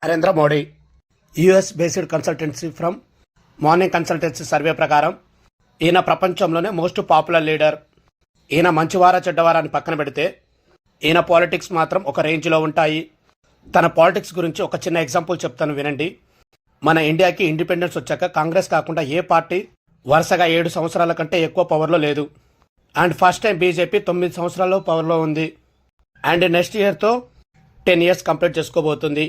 Narendra Modi US based consultancy from morning consultancy survey ప్రకారం ఈయన ప్రపంచంలోనే మోస్ట్ పాపులర్ లీడర్. ఈయన మంచివారా చెడ్డవారా అని పక్కన పెడితే ఈయన పాలిటిక్స్ మాత్రం ఒక రేంజ్లో ఉంటాయి. తన పాలిటిక్స్ గురించి ఒక చిన్న ఎగ్జాంపుల్ చెప్తాను వినండి. మన ఇండియాకి ఇండిపెండెన్స్ వచ్చాక కాంగ్రెస్ కాకుండా ఏ పార్టీ వరుసగా 7 సంవత్సరాల కంటే ఎక్కువ పవర్లో లేదు. అండ్ ఫస్ట్ టైం బీజేపీ 9 సంవత్సరాల్లో పవర్లో ఉంది. అండ్ నెక్స్ట్ ఇయర్తో 10 ఇయర్స్ కంప్లీట్ చేసుకోబోతుంది.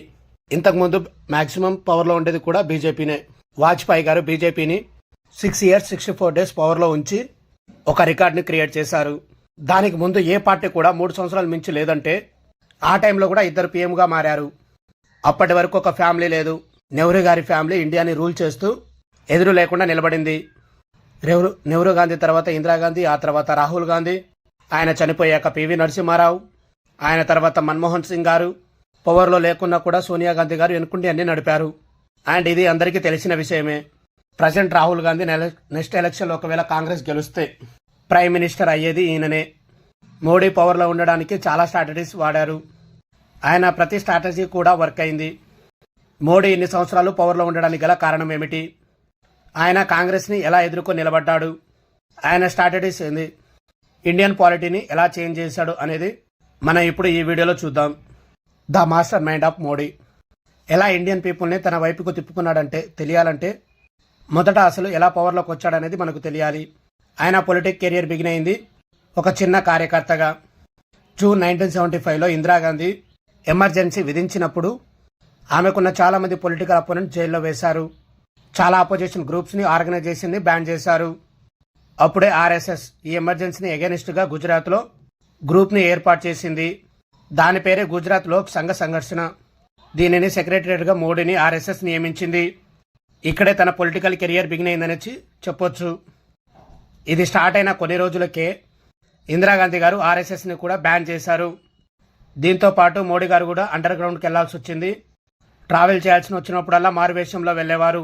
ఇంతకుముందు మ్యాక్సిమం పవర్లో ఉండేది కూడా బీజేపీనే. వాజ్పేయి గారు బీజేపీని 6 ఇయర్స్ 64 డేస్ పవర్లో ఉంచి ఒక రికార్డ్ని క్రియేట్ చేశారు. దానికి ముందు ఏ పార్టీ కూడా 3 సంవత్సరాలు మించి లేదంటే ఆ టైంలో కూడా 2 పీఎంగా మారారు. అప్పటి వరకు ఒక ఫ్యామిలీ లేదు. నెహ్రూ గారి ఫ్యామిలీ ఇండియాని రూల్ చేస్తూ ఎదురు లేకుండా నిలబడింది. నెహ్రూ గాంధీ తర్వాత ఇందిరాగాంధీ, ఆ తర్వాత రాహుల్ గాంధీ, ఆయన చనిపోయాక పివి నరసింహారావు, ఆయన తర్వాత మన్మోహన్ సింగ్ గారు, పవర్లో లేకున్నా కూడా సోనియా గాంధీ గారు వెనుకుండి అన్ని నడిపారు. అండ్ ఇది అందరికీ తెలిసిన విషయమే. ప్రజెంట్ రాహుల్ గాంధీ నెక్స్ట్ ఎలక్షన్లో ఒకవేళ కాంగ్రెస్ గెలిస్తే ప్రైమ్ మినిస్టర్ అయ్యేది ఈయననే. మోడీ పవర్లో ఉండడానికి చాలా స్ట్రాటజీస్ వాడారు. ఆయన ప్రతి స్ట్రాటజీ కూడా వర్క్ అయింది. మోడీ ఇన్ని సంవత్సరాలు పవర్లో ఉండడానికి గల కారణం ఏమిటి? ఆయన కాంగ్రెస్ని ఎలా ఎదుర్కొని నిలబడ్డాడు? ఆయన స్ట్రాటజీస్ ఏంది? ఇండియన్ పాలిటీని ఎలా చేంజ్ చేశాడు అనేది మనం ఇప్పుడు ఈ వీడియోలో చూద్దాం. The master mind of Modi. ఎలా ఇండియన్ పీపుల్ని తన వైపుకు తిప్పుకున్నాడంటే తెలియాలంటే మొదట అసలు ఎలా పవర్లోకి వచ్చాడనేది మనకు తెలియాలి. ఆయన పొలిటిక్ కెరియర్ బిగిన్ అయింది ఒక చిన్న కార్యకర్తగా. జూన్ 1975లో ఇందిరాగాంధీ ఎమర్జెన్సీ విధించినప్పుడు ఆమెకున్న చాలామంది పొలిటికల్ అపోనెంట్ జైల్లో వేశారు. చాలా అపోజిషన్ గ్రూప్స్ని ఆర్గనైజేషన్ని బ్యాన్ చేశారు. అప్పుడే ఆర్ఎస్ఎస్ ఈ ఎమర్జెన్సీని ఎగెనిస్ట్గా గుజరాత్లో గ్రూప్ని ఏర్పాటు చేసింది. దాని పేరే గుజరాత్ లోక్ సంఘ సంఘర్షణ. దీనిని సెక్రటరియట్గా మోడీని ఆర్ఎస్ఎస్ నియమించింది. ఇక్కడే తన పొలిటికల్ కెరియర్ బిగిన్ అయిందని చెప్పొచ్చు. ఇది స్టార్ట్ అయిన కొన్ని రోజులకే ఇందిరాగాంధీ గారు ఆర్ఎస్ఎస్ని కూడా బ్యాన్ చేశారు. దీంతో పాటు మోడీ గారు కూడా అండర్ గ్రౌండ్కి వెళ్లాల్సి వచ్చింది. ట్రావెల్ చేయాల్సి వచ్చినప్పుడల్లా మారువేషంలో వెళ్ళేవారు.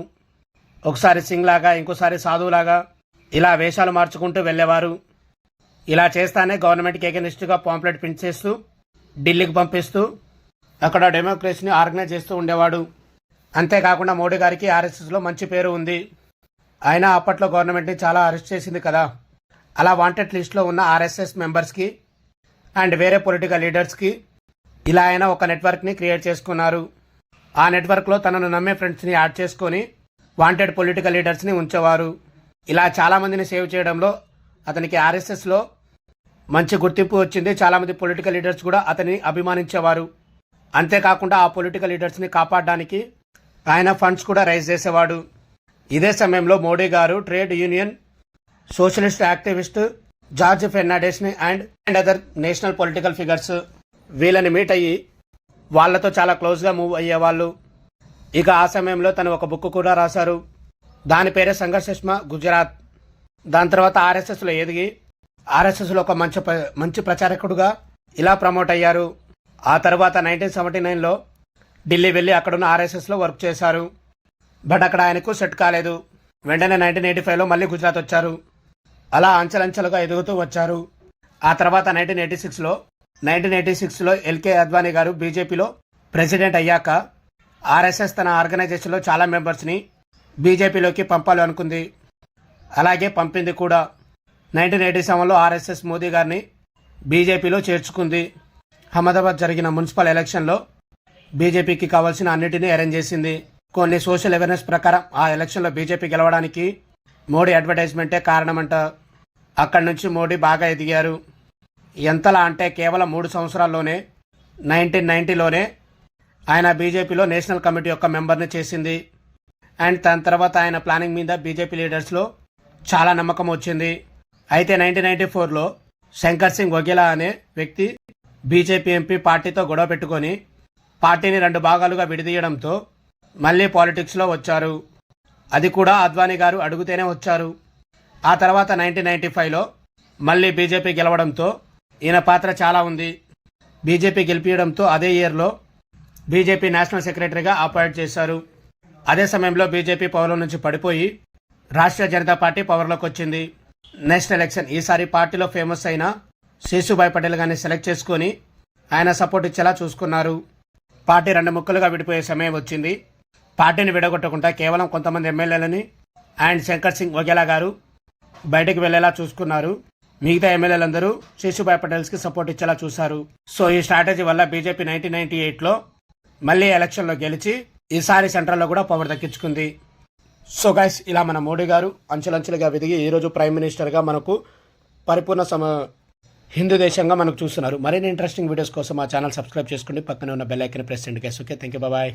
ఒకసారి సింగ్ లాగా, ఇంకోసారి సాధువులాగా, ఇలా వేషాలు మార్చుకుంటూ వెళ్ళేవారు. ఇలా చేస్తానే గవర్నమెంట్కి ఎగెనిస్ట్గా పాంప్లెట్ ప్రింట్ చేస్తూ ఢిల్లీకి పంపిస్తూ అక్కడ డెమోక్రసీని ఆర్గనైజ్ చేస్తూ ఉండేవాడు. అంతేకాకుండా మోడీ గారికి ఆర్ఎస్ఎస్లో మంచి పేరు ఉంది. అయినా అప్పట్లో గవర్నమెంట్ని చాలా అరెస్ట్ చేసింది కదా. అలా వాంటెడ్ లిస్ట్లో ఉన్న ఆర్ఎస్ఎస్ మెంబర్స్కి అండ్ వేరే పొలిటికల్ లీడర్స్కి ఇలా అయినా ఒక నెట్వర్క్ని క్రియేట్ చేసుకున్నారు. ఆ నెట్వర్క్లో తనను నమ్మే ఫ్రెండ్స్ని యాడ్ చేసుకొని వాంటెడ్ పొలిటికల్ లీడర్స్ని ఉంచేవారు. ఇలా చాలామందిని సేవ్ చేయడంలో అతనికి ఆర్ఎస్ఎస్లో మంచి గుర్తింపు వచ్చింది. చాలామంది పొలిటికల్ లీడర్స్ కూడా అతన్ని అభిమానించేవారు. అంతేకాకుండా ఆ పొలిటికల్ లీడర్స్ని కాపాడడానికి ఆయన ఫండ్స్ కూడా రైజ్ చేసేవాడు. ఇదే సమయంలో మోడీ గారు trade union socialist activist George ఫెర్నాండెస్ని and other national political figures వీళ్ళని మీట్ అయ్యి వాళ్లతో చాలా క్లోజ్గా మూవ్ అయ్యేవాళ్ళు. ఇక ఆ సమయంలో తను ఒక బుక్ కూడా రాశారు. దాని పేరే సంఘర్షణ గుజరాత్. దాని తర్వాత ఆర్ఎస్ఎస్లో ఎదిగి ఆర్ఎస్ఎస్లో ఒక మంచి ప్రచారకుడుగా ఇలా ప్రమోట్ అయ్యారు. ఆ తర్వాత 1979లో ఢిల్లీ వెళ్ళి అక్కడున్న ఆర్ఎస్ఎస్లో వర్క్ చేశారు. బట్ అక్కడ ఆయనకు సెట్ కాలేదు. వెంటనే 1985లో మళ్ళీ గుజరాత్ వచ్చారు. అలా అంచెలంచెలుగా ఎదుగుతూ వచ్చారు. ఆ తర్వాత 1986లో ఎల్కే అద్వానీ గారు బీజేపీలో ప్రెసిడెంట్ అయ్యాక ఆర్ఎస్ఎస్ తన ఆర్గనైజేషన్లో చాలా మెంబర్స్ని బీజేపీలోకి పంపాలి అనుకుంది. అలాగే పంపింది కూడా. 1987లో ఆర్ఎస్ఎస్ మోదీ గారిని బీజేపీలో చేర్చుకుంది. అహ్మదాబాద్ జరిగిన మున్సిపల్ ఎలక్షన్లో బీజేపీకి కావాల్సిన అన్నిటినీ అరేంజ్ చేసింది. కొన్ని సోషల్ అవేర్నెస్ ప్రకారం ఆ ఎలక్షన్లో బీజేపీ గెలవడానికి మోడీ అడ్వర్టైజ్మెంటే కారణమంట. అక్కడి నుంచి మోడీ బాగా ఎదిగారు. ఎంతలా అంటే కేవలం 3 సంవత్సరాల్లోనే 1990లోనే ఆయన బీజేపీలో నేషనల్ కమిటీ యొక్క మెంబర్ని చేసింది. అండ్ దాని తర్వాత ఆయన ప్లానింగ్ మీద బీజేపీ లీడర్స్లో చాలా నమ్మకం వచ్చింది. అయితే 1994లో శంకర్ సింగ్ వఘేలా అనే వ్యక్తి బీజేపీ ఎంపీ పార్టీతో గొడవ పెట్టుకొని పార్టీని 2 భాగాలుగా విడదీయడంతో మళ్ళీ పాలిటిక్స్లో వచ్చారు. అది కూడా అద్వానీ గారు అడుగుతేనే వచ్చారు. ఆ తర్వాత 1995లో మళ్ళీ బీజేపీ గెలవడంతో ఈయన పాత్ర చాలా ఉంది. బీజేపీ గెలిపించడంతో అదే ఇయర్లో బీజేపీ నేషనల్ సెక్రటరీగా అపాయింట్ చేశారు. అదే సమయంలో బీజేపీ పవర్లో నుంచి పడిపోయి రాష్ట్రీయ జనతా పార్టీ పవర్లోకి వచ్చింది. నెక్స్ట్ ఎలక్షన్ ఈసారి పార్టీలో ఫేమస్ అయిన శేషుభాయ్ పటేల్ గారిని సెలెక్ట్ చేసుకొని ఆయన సపోర్ట్ ఇచ్చేలా చూసుకున్నారు. పార్టీ రెండు ముక్కలుగా విడిపోయే సమయం వచ్చింది. పార్టీని విడగొట్టకుండా కేవలం కొంతమంది ఎమ్మెల్యేలని అండ్ శంకర్ సింగ్ వఘేలా గారు బయటకు వెళ్లేలా చూసుకున్నారు. మిగతా ఎమ్మెల్యేలందరూ శేషుభాయ్ పటేల్స్కి సపోర్ట్ ఇచ్చేలా చూశారు. సో ఈ స్ట్రాటజీ వల్ల బీజేపీ 1998లో మళ్ళీ ఎలక్షన్లో గెలిచి ఈసారి సెంట్రల్లో కూడా పవర్ దక్కించుకుంది. సో గైస్, ఇలా మన మోడీ గారు అంచెలంచెలుగా ఎదిగి ఈరోజు ప్రైమ్ మినిస్టర్గా మనకు పరిపూర్ణ హిందూ దేశంగా మనకు చూస్తున్నారు. మరిన్ని ఇంట్రెస్టింగ్ వీడియోస్ కోసం మా ఛానల్ సబ్స్క్రైబ్ చేసుకోండి. పక్కనే ఉన్న బెల్ ఐకాన్ ప్రెస్ చేయండి guys. Okay, thank you, bye.